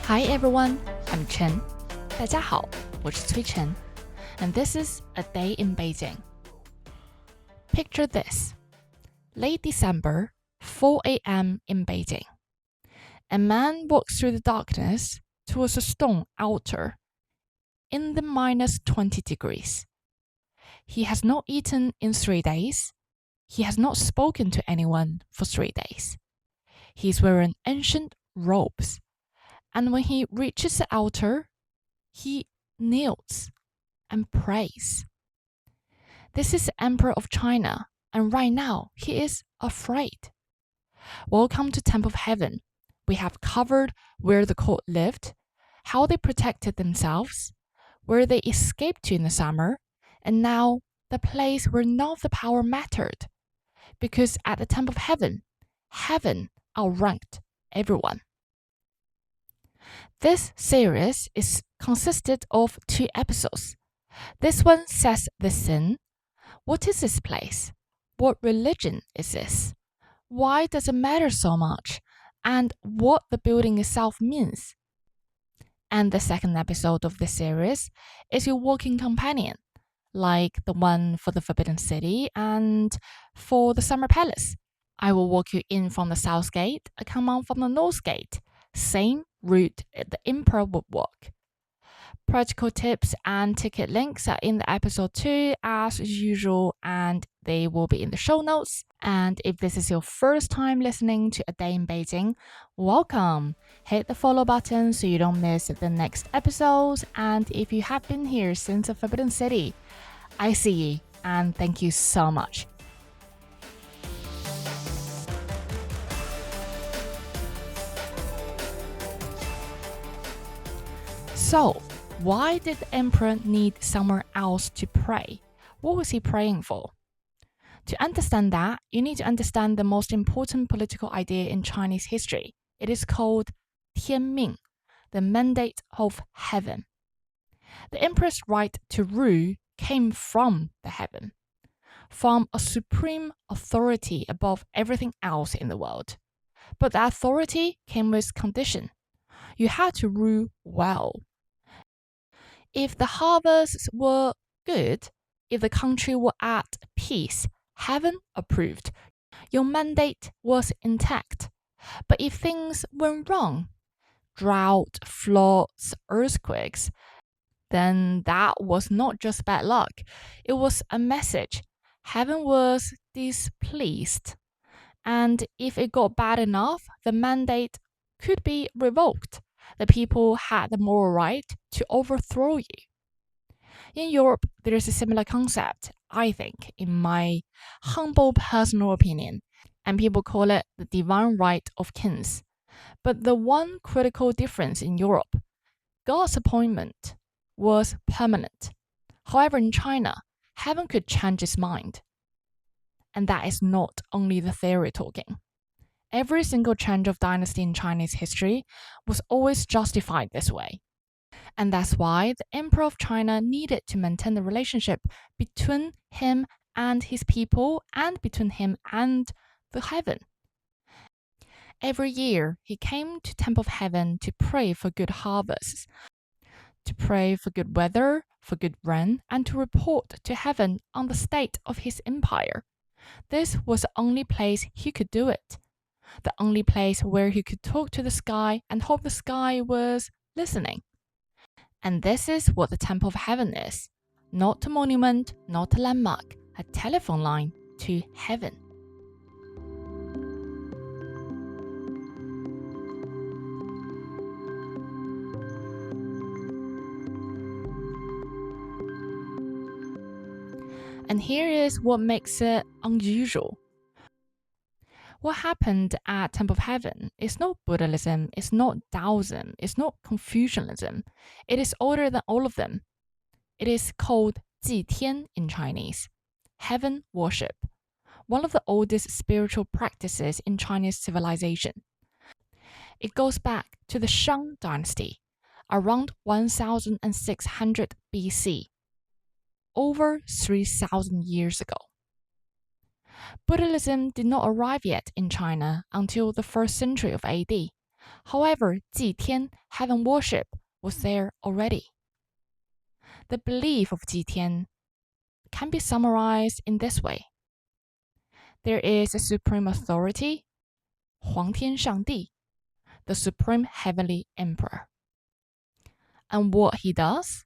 Hi everyone, I'm Chen. 大家好，我是崔晨 and this is A Day in Beijing. Picture this. Late December, 4 a.m. in Beijing. A man walks through the darkness towards a stone altar in the minus 20 degrees. He has not eaten in 3 days. He has not spoken to anyone for 3 days. He's wearing ancient robes. And when he reaches the altar, he kneels and prays. This is the Emperor of China, and right now he is afraid. Welcome to Temple of Heaven. We have covered where the court lived, how they protected themselves, where they escaped to in the summer, and now the place where none of the power mattered. Because at the Temple of Heaven, heaven outranked everyone. This series is consisted of 2 episodes. This one sets the scene. What is this place? What religion is this? Why does it matter so much? And what the building itself means. And the second episode of this series is your walking companion, like the one for the Forbidden City and for the Summer Palace. I will walk you in from the South Gate, come out from the North Gate. Same route the Emperor would walk. Practical tips and ticket links are in the episode 2 as usual, and they will be in the show notes. And if this is your first time listening to A Day in Beijing, welcome! Hit the follow button so you don't miss the next episodes. And if you have been here since the Forbidden City, I see you and thank you so much. So, why did the emperor need somewhere else to pray? What was he praying for? To understand that, you need to understand the most important political idea in Chinese history. It is called 天命, the mandate of heaven. The emperor's right to rule came from the heaven, from a supreme authority above everything else in the world. But that authority came with condition. You had to rule well. If the harvests were good, if the country were at peace, heaven approved. Your mandate was intact. But if things went wrong, drought, floods, earthquakes, then that was not just bad luck. It was a message. Heaven was displeased. And if it got bad enough, the mandate could be revoked. The people had the moral right to overthrow you. In Europe, there is a similar concept, I think, in my humble personal opinion, and people call it the divine right of kings. But the one critical difference in Europe, God's appointment was permanent. However, in China, heaven could change its mind. And that is not only the theory talking. Every single change of dynasty in Chinese history was always justified this way. And that's why the Emperor of China needed to maintain the relationship between him and his people and between him and the heaven. Every year, he came to Temple of Heaven to pray for good harvests, to pray for good weather, for good rain, and to report to heaven on the state of his empire. This was the only place he could do it. The only place where he could talk to the sky and hope the sky was listening. And this is what the Temple of Heaven is. Not a monument, not a landmark, a telephone line to heaven. And here is what makes it unusual. What happened at Temple of Heaven is not Buddhism, it's not Taoism, it's not Confucianism. It is older than all of them. It is called 祭天 in Chinese, heaven worship, one of the oldest spiritual practices in Chinese civilization. It goes back to the Shang dynasty, around 1600 BC, over 3,000 years ago. Buddhism did not arrive yet in China until the 1st century of AD, However, 祭天, heaven worship, was there already. The belief of 祭天 can be summarized in this way. There is a supreme authority, 皇天上帝, the supreme heavenly emperor. And what he does?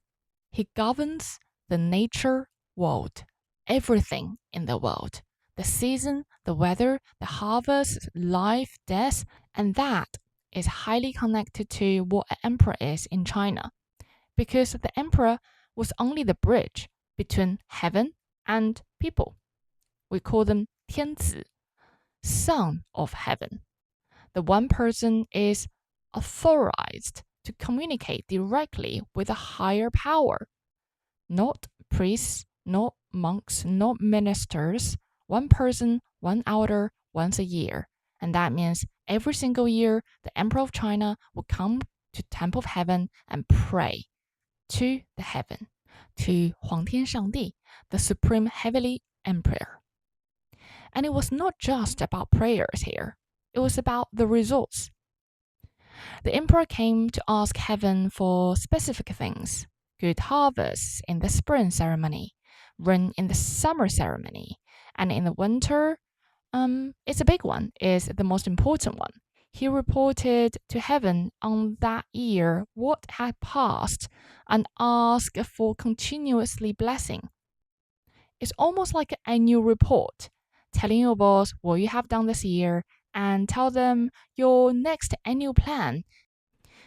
He governs the nature world, everything in the world, the season, the weather, the harvest, life, death, and that is highly connected to what an emperor is in China, because the emperor was only the bridge between heaven and people. We call them 天子, son of heaven. The one person is authorized to communicate directly with a higher power. Not priests, not monks, not ministers. One person, 1 hour, once a year. And that means every single year, the Emperor of China will come to Temple of Heaven and pray to the heaven, to 皇天上帝, the supreme heavenly emperor. And it was not just about prayers here. It was about the results. The emperor came to ask heaven for specific things. Good harvests in the spring ceremony, rain in the summer ceremony, and in the winter, it's a big one, is the most important one. He reported to heaven on that year what had passed and asked for continuously blessing. It's almost like an annual report, telling your boss what you have done this year and tell them your next annual plan.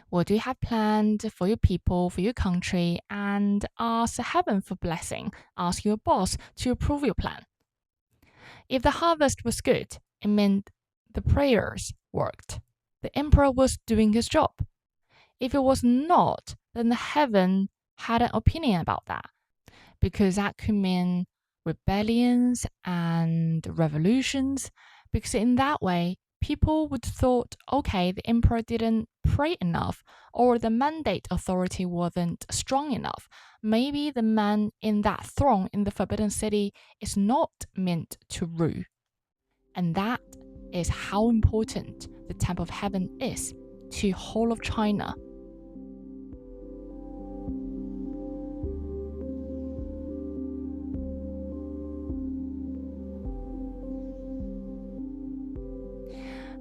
What do you have planned for your people, for your country, and ask heaven for blessing. Ask your boss to approve your plan. If the harvest was good, it meant the prayers worked. The emperor was doing his job. If it was not, then the heaven had an opinion about that, because that could mean rebellions and revolutions, because in that way, people would thought, okay, the emperor didn't pray enough, or the mandate authority wasn't strong enough. Maybe the man in that throne in the Forbidden City is not meant to rule. And that is how important the Temple of Heaven is to whole of China.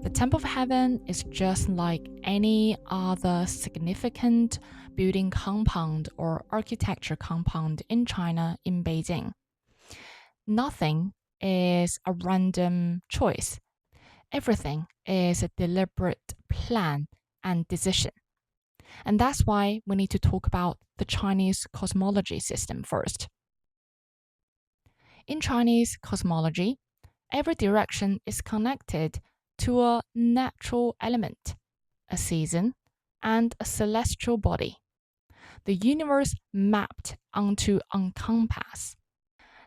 The Temple of Heaven is just like any other significant building compound or architecture compound in China, in Beijing. Nothing is a random choice. Everything is a deliberate plan and decision. And that's why we need to talk about the Chinese cosmology system first. In Chinese cosmology, every direction is connected to a natural element, a season, and a celestial body. The universe mapped onto a compass.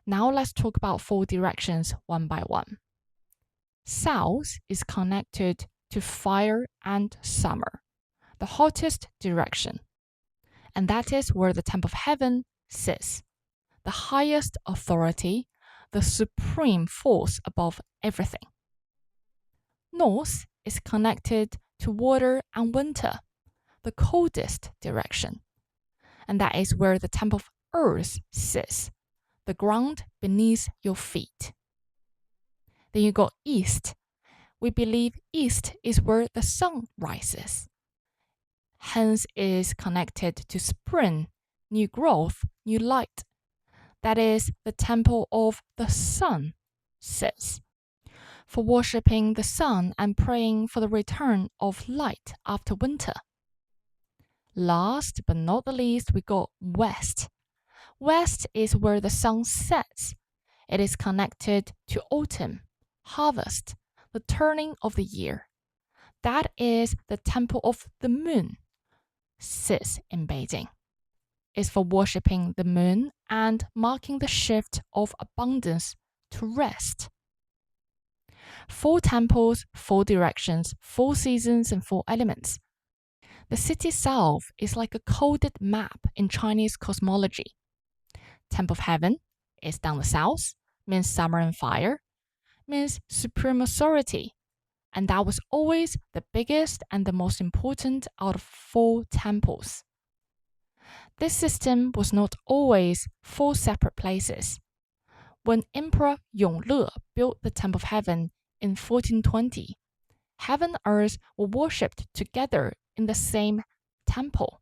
Now let's talk about 4 directions one by one. South is connected to fire and summer, the hottest direction. And that is where the Temple of Heaven sits, the highest authority, the supreme force above everything. North is connected to water and winter, the coldest direction. And that is where the Temple of Earth sits, the ground beneath your feet. Then you go east. We believe east is where the sun rises. Hence is connected to spring, new growth, new light. That is the Temple of the Sun sits, for worshipping the sun and praying for the return of light after winter. Last but not the least, we go west. West is where the sun sets. It is connected to autumn, harvest, the turning of the year. That is the Temple of the Moon, sits in Beijing. It's for worshipping the moon and marking the shift of abundance to rest. 4 temples, 4 directions, 4 seasons, and 4 elements. The city itself is like a coded map in Chinese cosmology. Temple of Heaven is down the south, means summer and fire, means supreme authority. and that was always the biggest and the most important out of 4 temples. This system was not always 4 separate places. When Emperor Yongle built the Temple of Heaven in 1420, heaven and earth were worshipped together in the same temple,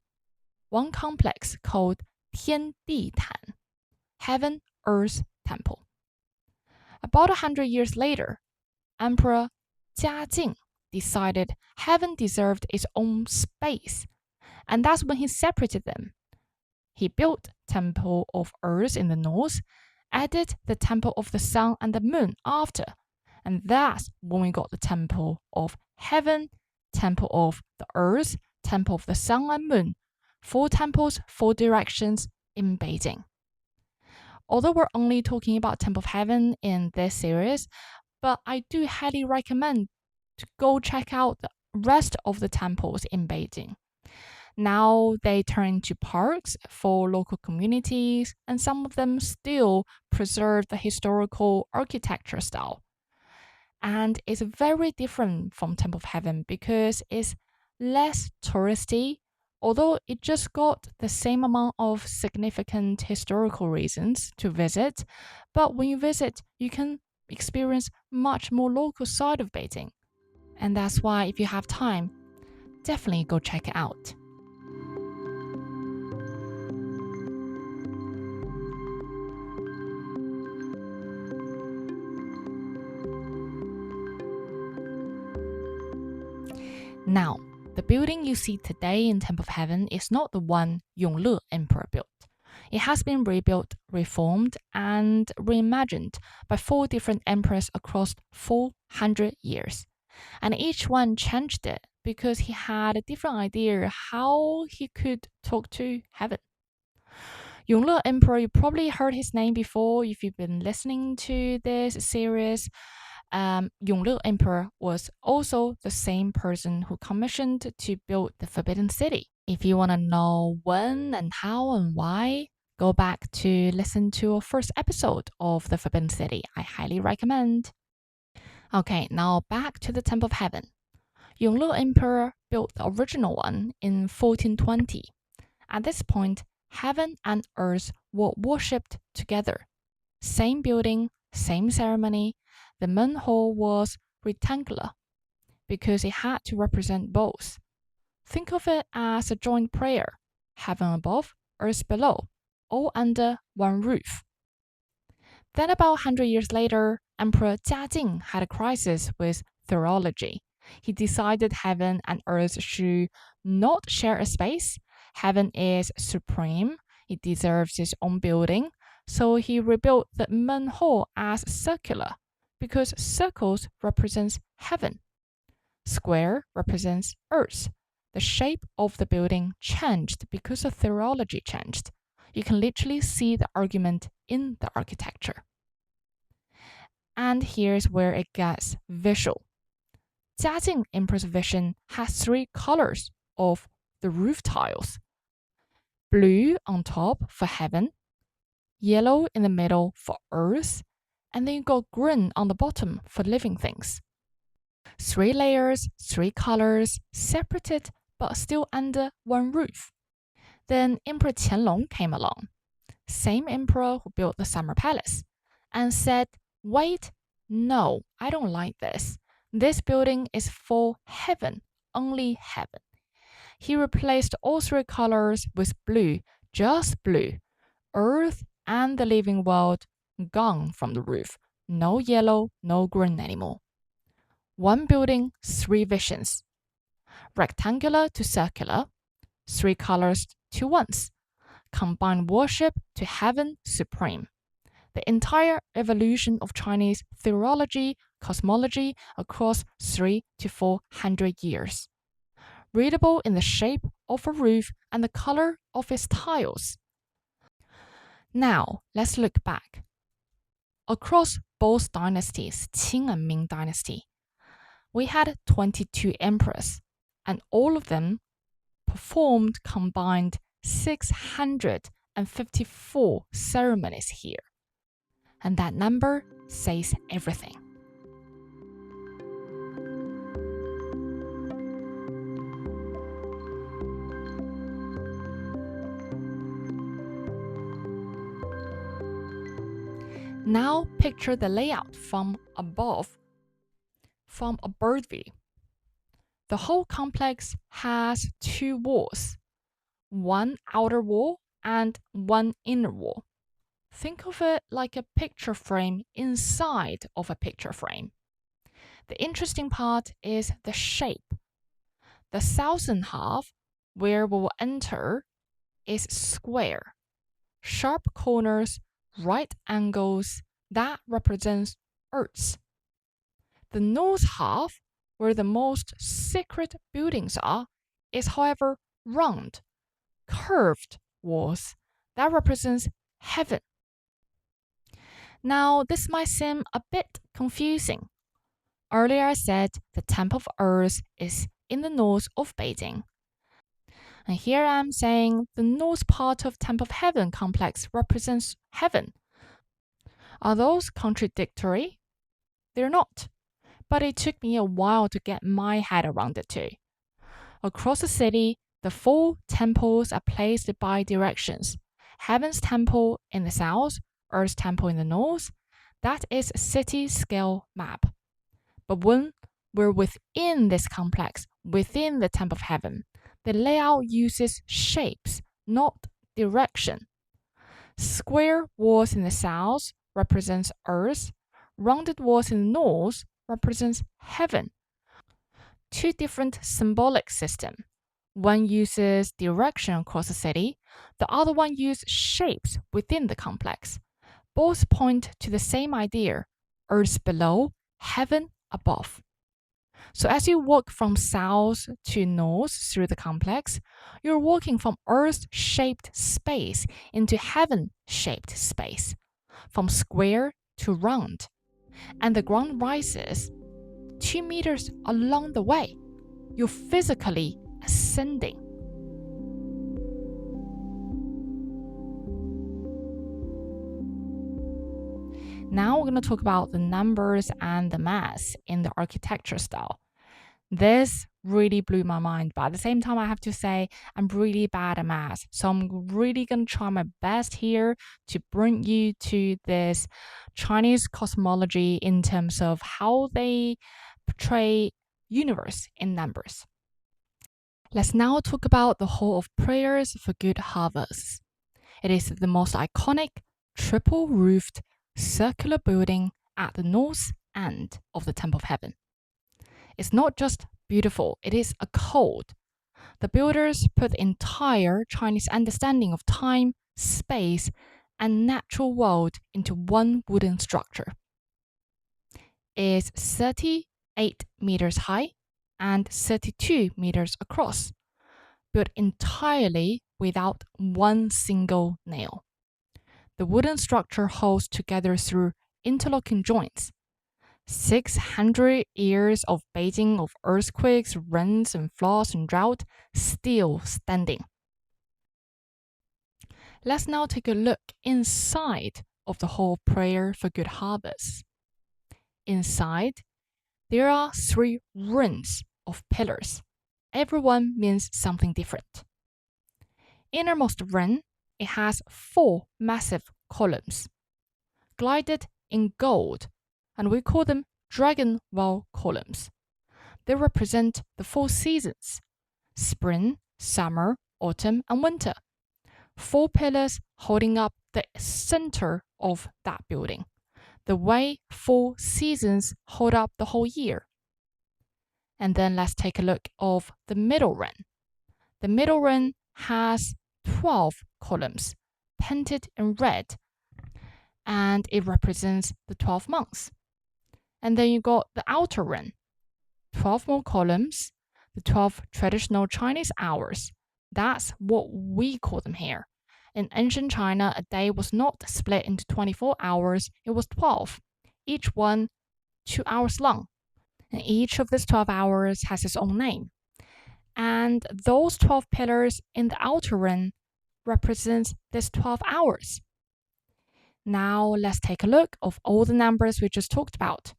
one complex called 天地坛, Heaven Earth Temple. About 100 years later, Emperor Jiajing decided heaven deserved its own space, and that's when he separated them. He built Temple of Earth in the north, added the Temple of the Sun and the Moon after, and that's when we got the Temple of Heaven, Temple of the Earth, Temple of the Sun and Moon, 4 temples, 4 directions in Beijing. Although we're only talking about Temple of Heaven in this series, but I do highly recommend to go check out the rest of the temples in Beijing. Now they turn into parks for local communities, and some of them still preserve the historical architecture style. And it's very different from Temple of Heaven because it's less touristy, although it just got the same amount of significant historical reasons to visit. But when you visit, you can experience much more local side of Beijing. And that's why if you have time, definitely go check it out. Now, the building you see today in Temple of Heaven is not the one Yongle Emperor built. It has been rebuilt, reformed, and reimagined by 4 different emperors across 400 years. And each one changed it because he had a different idea how he could talk to heaven. Yongle Emperor, you probably heard his name before if you've been listening to this series. Yongle Emperor was also the same person who commissioned to build the Forbidden City. If you want to know when and how and why, go back to listen to our first episode of the Forbidden City. I highly recommend. Okay, now back to the Temple of Heaven. Yongle Emperor built the original one in 1420. At this point, heaven and earth were worshipped together. Same building, same ceremony. The main hall was rectangular because it had to represent both. Think of it as a joint prayer, heaven above, earth below, all under one roof. Then about 100 years later, Emperor Jiajing had a crisis with theology. He decided heaven and earth should not share a space. Heaven is supreme. It deserves its own building. So he rebuilt the main hall as circular because circles represents heaven. Square represents earth. The shape of the building changed because the theology changed. You can literally see the argument in the architecture. And here's where it gets visual. Jiajing Emperor's vision has 3 colors of the roof tiles. Blue on top for heaven, yellow in the middle for earth, and then you got green on the bottom for living things. 3 layers, 3 colors, separated but still under one roof. Then Emperor Qianlong came along, same emperor who built the Summer Palace, and said, wait, no, I don't like this. This building is for heaven, only heaven. He replaced all 3 colors with blue, just blue. Earth and the living world gone from the roof. No yellow, no green anymore. 1 building, 3 visions. Rectangular to circular, 3 colors to once. Combined worship to heaven supreme. The entire evolution of Chinese theology, cosmology across 300 to 400 years. Readable in the shape of a roof and the color of its tiles. Now, let's look back. Across both dynasties, Qing and Ming dynasty, we had 22 emperors, and all of them performed combined 654 ceremonies here. And that number says everything. Now picture the layout from above, from a bird view. The whole complex has two walls, one outer wall and one inner wall. Think of it like a picture frame inside of a picture frame. The interesting part is the shape. The southern half, where we will enter, is square. Sharp corners, right angles, that represents Earth. The north half, where the most secret buildings are, is however round, curved walls. That represents heaven. Now, this might seem a bit confusing. Earlier I said the Temple of Earth is in the north of Beijing. And here I'm saying the north part of Temple of Heaven complex represents heaven. Are those contradictory? They're not. But it took me a while to get my head around it too. Across the city, the four temples are placed by directions. Heaven's temple in the south, Earth's temple in the north. That is a city scale map. But when we're within this complex, within the Temple of Heaven, the layout uses shapes, not direction. Square walls in the south represents Earth. Rounded walls in the north represents heaven. Two different symbolic systems. One uses direction across the city, the other one uses shapes within the complex. Both point to the same idea, Earth below, heaven above. So as you walk from south to north through the complex, you're walking from Earth-shaped space into heaven-shaped space, from square to round. And the ground rises 2 meters along the way. You're physically ascending. Now we're going to talk about the numbers and the maths in the architecture style. This really blew my mind, but at the same time I have to say I'm really bad at math. So I'm really going to try my best here to bring you to this Chinese cosmology in terms of how they portray universe in numbers. Let's now talk about the Hall of Prayers for Good Harvest. It is the most iconic triple-roofed circular building at the north end of the Temple of Heaven. It's not just beautiful, it is a code. The builders put the entire Chinese understanding of time, space, and natural world into one wooden structure. It's 38 meters high and 32 meters across, built entirely without one single nail. The wooden structure holds together through interlocking joints. 600 years of Beijing of earthquakes, rains, and floods and drought still standing. Let's now take a look inside of the Hall of Prayer for Good Harvest. Inside, there are 3 rings of pillars. Every one means something different. Innermost ring, it has 4 massive columns, glided in gold, and we call them dragon well columns. They represent the 4 seasons: spring, summer, autumn, and winter. 4 pillars holding up the center of that building, the way 4 seasons hold up the whole year. And then let's take a look of the middle ring. The middle ring has 12 columns painted in red, and it represents the 12 months. And then you got the outer ring, 12 more columns, the 12 traditional Chinese hours. That's what we call them here. In ancient China, a day was not split into 24 hours, it was 12, each one 2 hours long. And each of these 12 hours has its own name. And those 12 pillars in the outer ring represents these 12 hours. Now let's take a look of all the numbers we just talked about.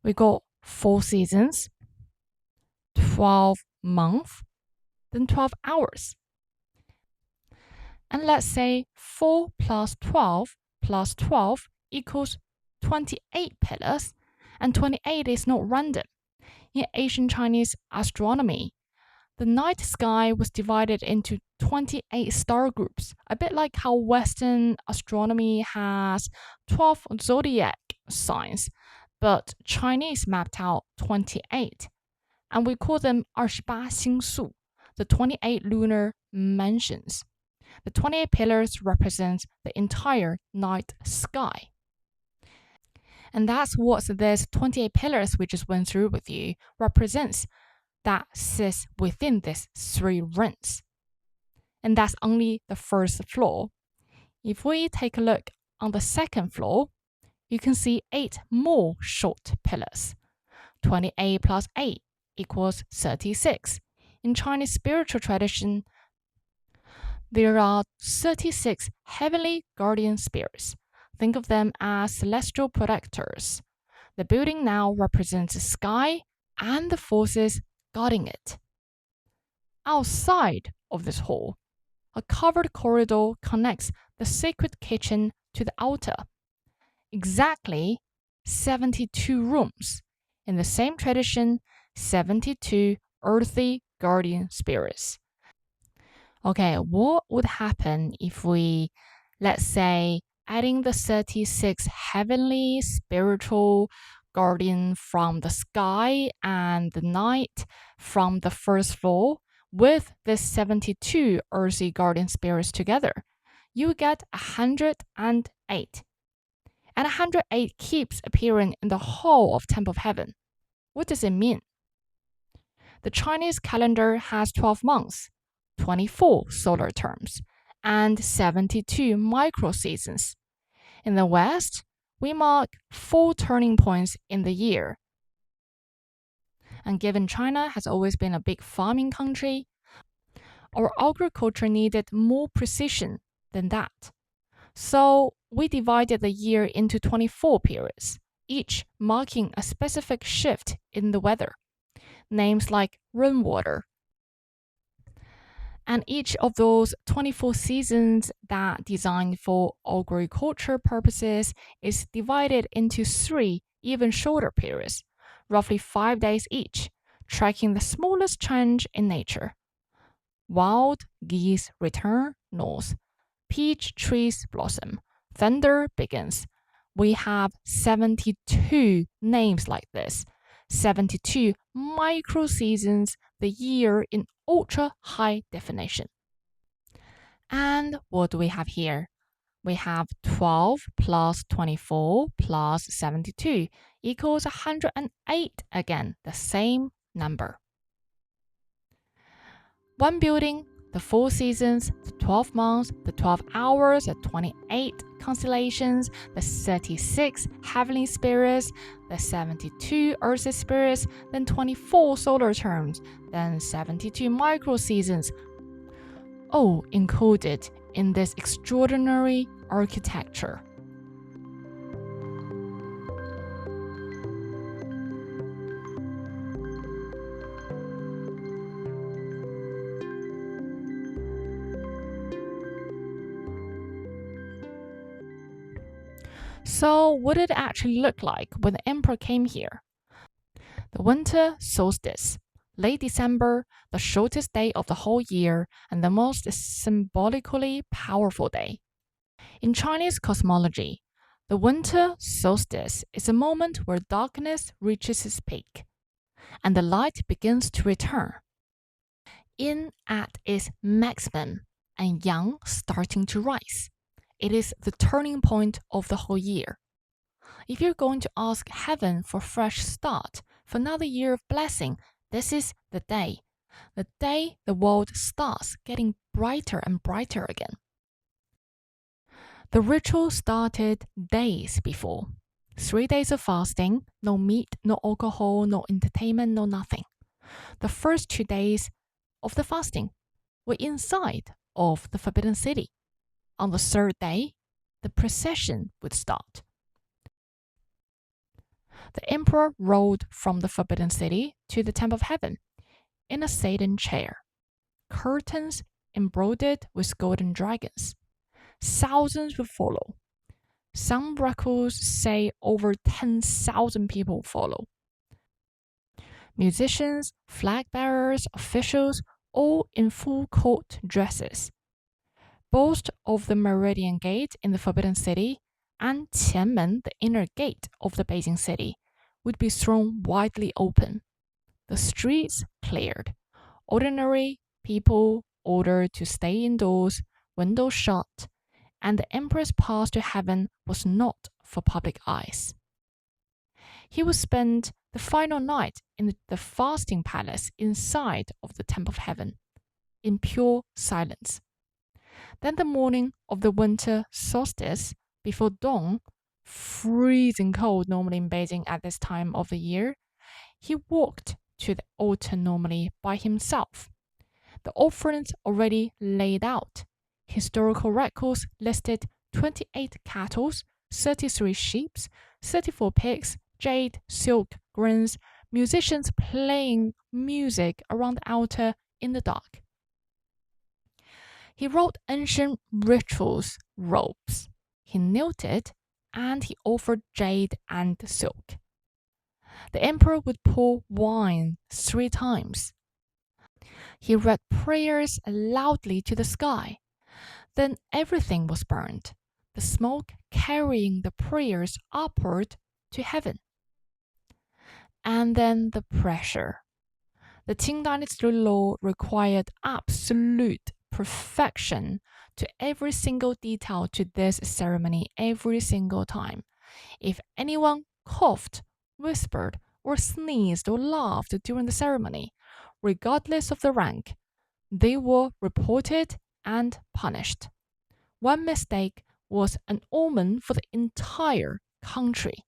We got 4 seasons, 12 months, then 12 hours. And let's say 4 plus 12 plus 12 equals 28 pillars, and 28 is not random. In ancient Chinese astronomy, the night sky was divided into 28 star groups, a bit like how Western astronomy has 12 zodiac signs, but Chinese mapped out 28, and we call them 28星宿, the 28 lunar mansions. The 28 pillars represent the entire night sky. And that's what this 28 pillars we just went through with you represents, that sits within these 3 rings. And that's only the first floor. If we take a look on the second floor, you can see 8 more short pillars. 28 plus 8 equals 36. In Chinese spiritual tradition, there are 36 heavenly guardian spirits. Think of them as celestial protectors. The building now represents the sky and the forces guarding it. Outside of this hall, a covered corridor connects the sacred kitchen to the altar. Exactly 72 rooms. In the same tradition, 72 earthly guardian spirits. Okay, what would happen if we, let's say, adding the 36 heavenly spiritual guardian from the sky and the night from the first floor with the 72 earthly guardian spirits together? You get 108. And 108 keeps appearing in the whole of Temple of Heaven. What does it mean? The Chinese calendar has 12 months, 24 solar terms, and 72 micro-seasons. In the West, we mark 4 turning points in the year. And given China has always been a big farming country, our agriculture needed more precision than that. So we divided the year into 24 periods, each marking a specific shift in the weather. Names like rainwater. And each of those 24 seasons that designed for agriculture purposes is divided into 3 even shorter periods, roughly 5 days each, tracking the smallest change in nature. Wild geese return north. Peach trees blossom. Thunder begins. We have 72 names like this. 72 micro-seasons, the year in ultra-high definition. And what do we have here? We have 12 plus 24 plus 72 equals 108 again, the same number. One building, the 4 seasons, the 12 months, the 12 hours, the 28 constellations, the 36 heavenly spirits, the 72 earthly spirits, then 24 solar terms, then 72 micro-seasons, all encoded in this extraordinary architecture. So what did it actually look like when the emperor came here? The winter solstice, late December, the shortest day of the whole year and the most symbolically powerful day. In Chinese cosmology, the winter solstice is a moment where darkness reaches its peak and the light begins to return. Yin at its maximum and yang starting to rise. It is the turning point of the whole year. If you're going to ask heaven for a fresh start, for another year of blessing, this is the day the world starts getting brighter and brighter again. The ritual started days before. 3 days of fasting, no meat, no alcohol, no entertainment, no nothing. The first 2 days of the fasting were inside of the Forbidden City. On the 3rd day, the procession would start. The emperor rode from the Forbidden City to the Temple of Heaven in a satin chair, curtains embroidered with golden dragons. Thousands would follow. Some records say over 10,000 people follow. Musicians, flag bearers, officials, all in full court dresses. Both of the Meridian Gate in the Forbidden City and Qianmen, the inner gate of the Beijing city, would be thrown widely open. The streets cleared. Ordinary people ordered to stay indoors, windows shut, and the emperor's path to heaven was not for public eyes. He would spend the final night in the fasting palace inside of the Temple of Heaven, in pure silence. Then the morning of the winter solstice, before dawn, freezing cold normally in Beijing at this time of the year, he walked to the altar normally by himself. The offerings already laid out. Historical records listed 28 cattle, 33 sheep, 34 pigs, jade, silk, grains, musicians playing music around the altar in the dark. He wrote ancient rituals robes. He knelt it, and he offered jade and silk. The emperor would pour wine 3 times. He read prayers loudly to the sky. Then everything was burned, the smoke carrying the prayers upward to heaven. And then the pressure. The Qing dynasty law required absolute perfection to every single detail to this ceremony every single time. If anyone coughed, whispered, or sneezed or laughed during the ceremony, regardless of the rank, they were reported and punished. One mistake was an omen for the entire country.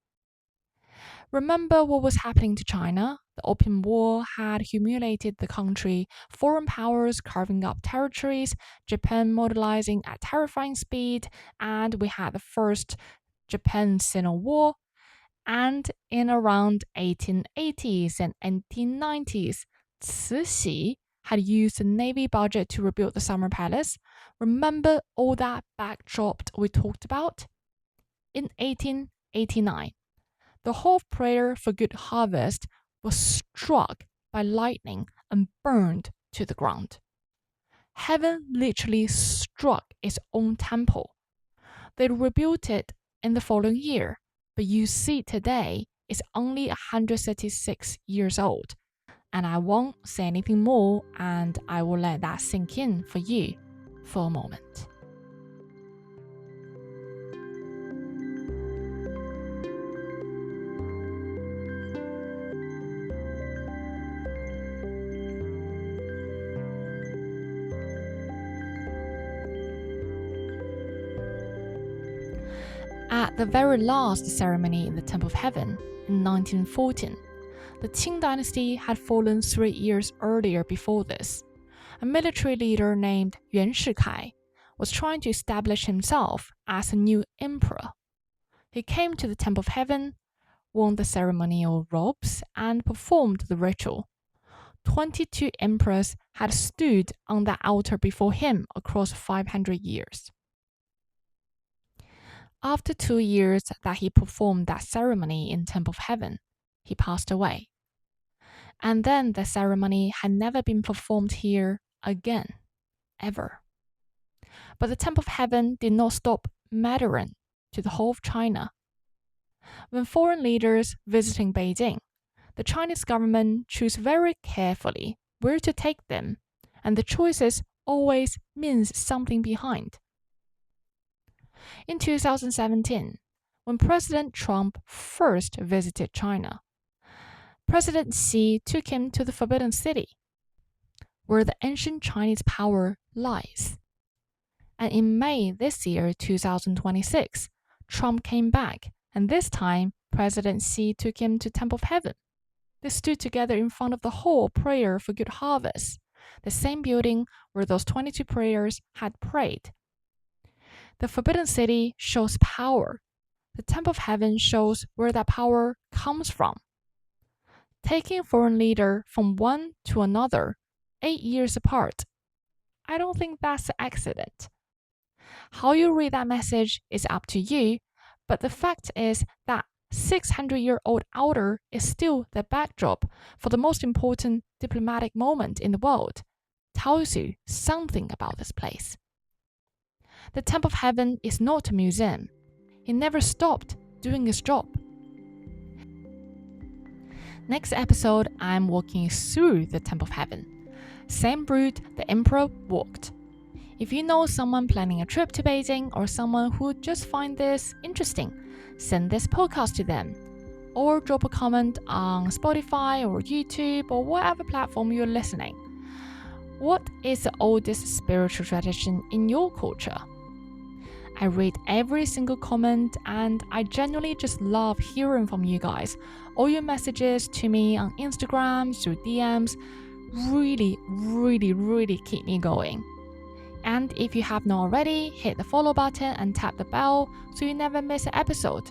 Remember what was happening to China? The Opium War had humiliated the country, foreign powers carving up territories, Japan modernizing at terrifying speed, and we had the first Japan-Sino War. And in around 1880s and 1890s, Cixi had used the navy budget to rebuild the summer palace. Remember all that backdrop we talked about? In 1889, the whole prayer for good harvest was struck by lightning and burned to the ground. Heaven literally struck its own temple. They rebuilt it in the following year, but you see today it's only 136 years old. And I won't say anything more, and I will let that sink in for you for a moment. At the very last ceremony in the Temple of Heaven in 1914, the Qing dynasty had fallen 3 years earlier before this. A military leader named Yuan Shikai was trying to establish himself as a new emperor. He came to the Temple of Heaven, wore the ceremonial robes, and performed the ritual. 22 emperors had stood on that altar before him across 500 years. After 2 years that he performed that ceremony in Temple of Heaven, he passed away. And then the ceremony had never been performed here again, ever. But the Temple of Heaven did not stop mattering to the whole of China. When foreign leaders visiting Beijing, the Chinese government chose very carefully where to take them, and the choices always means something behind. In 2017, when President Trump first visited China, President Xi took him to the Forbidden City, where the ancient Chinese power lies. And in May this year, 2026, Trump came back, and this time, President Xi took him to Temple of Heaven. They stood together in front of the whole prayer for good harvest, the same building where those 22 prayers had prayed. The Forbidden City shows power. The Temple of Heaven shows where that power comes from. Taking a foreign leader from one to another, 8 years apart, I don't think that's an accident. How you read that message is up to you, But the fact is that 600-year-old altar is still the backdrop for the most important diplomatic moment in the world. Tells you something about this place. The Temple of Heaven is not a museum. It never stopped doing its job. Next episode, I'm walking through the Temple of Heaven. Same route the emperor walked. If you know someone planning a trip to Beijing or someone who just find this interesting, send this podcast to them. Or drop a comment on Spotify or YouTube or whatever platform you're listening. What is the oldest spiritual tradition in your culture? I read every single comment and I genuinely just love hearing from you guys. All your messages to me on Instagram, through DMs, really keep me going. And if you have not already, hit the follow button and tap the bell so you never miss an episode.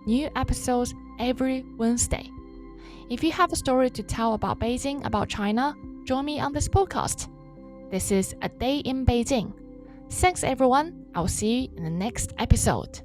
New episodes every Wednesday. If you have a story to tell about Beijing, about China, join me on this podcast. This is A Day in Beijing. Thanks everyone. I'll see you in the next episode.